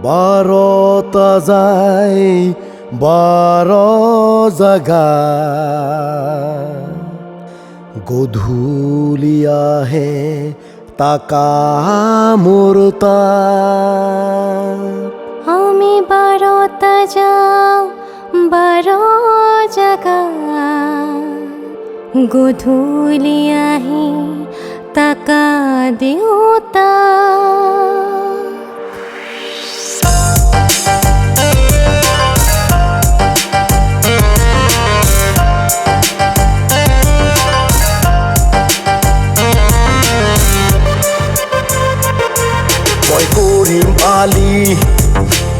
বাৰটা যায় 12 জাগা গধূলি আহে তাকা মোৰ তাত আমি 12টা যাওঁ 12 জাগা গধূলি আহি তাকা দেউতা মই কৰিম আলি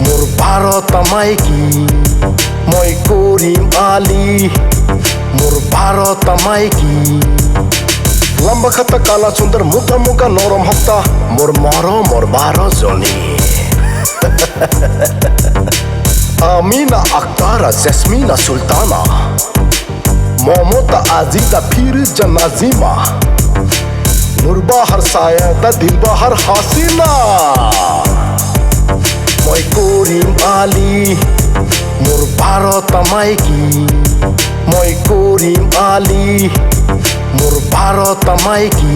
মোৰ 12টা মাইকী মই কৰিম আলি মোৰ 12টা মাইকী লম্বা খাতা কালা সুন্দর মুখা মুখা নরম হপ্তা মোর মরমর 12 জনী আমিনা আক্তারা জেসমিনা সুলতানা মমতা আজিজা ফিরোজা নাজিমা নুরবাহার সায়েদা দিলবাহার হাসিনা মই কৰিম আলি মোৰ 12টা মাইকী মই কৰিম আলি মোৰ 12টা মাইকী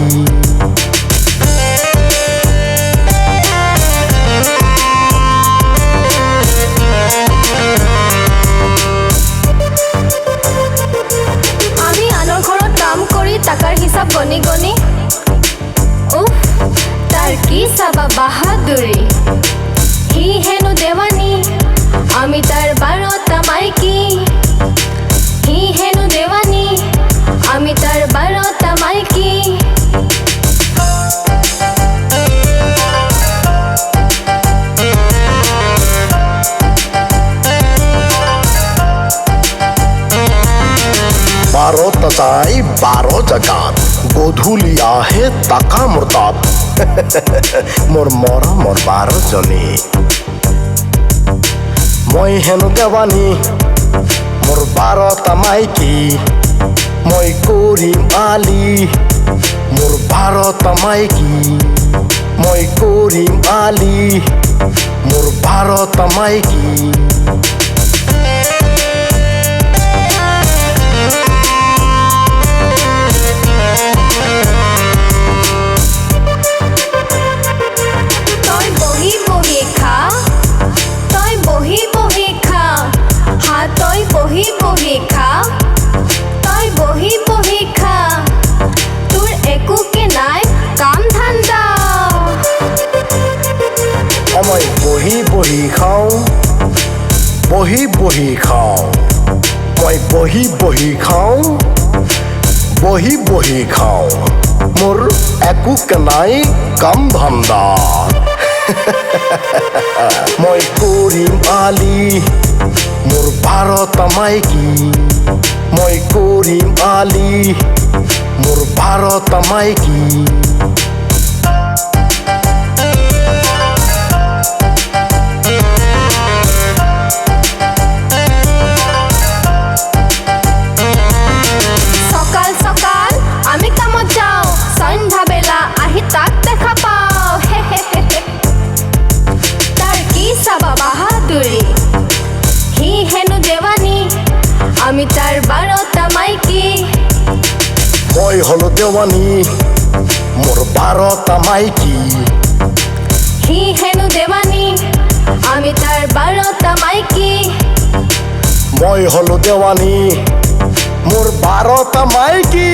আমি আনৰ ঘৰত কাম কৰি টাকাৰ হিচাপ গনি গনি উফ তাৰ কি চাবা বাহাদুৰি সি হেনো দেৱানী আমি তাৰ 12টা মাইকী সি হেনো দেৱানী আমি তাৰ 12টা মাইকী বাৰটা যায় 12 জাগাত গধূলি আহে তাকা মোৰ তাত মোৰ মৰমৰ 12 জনী মই হেনো দেৱানী মোৰ 12টা মাইকী মই কৰিম আলি মোৰ 12টা মাইকী মই কৰিম আলি মোৰ 12টা মাইকী মই বহি বহি খাওঁ বহি বহি খাওঁ মই বহি বহি খাওঁ বহি বহি খাওঁ মোৰ একো নাই কাম ধান্দা মই কৰিম আলি মোৰ 12টা মাইকী মই কৰিম আলি মোৰ 12টা মাইকী আমি তাৰ 12টা মাইকী মই হলো দেৱানী মোৰ 12টা মাইকী সি হেনো দেৱানী আমি তাৰ 12টা মাইকী মই হলো দেৱানী মোৰ 12টা মাইকী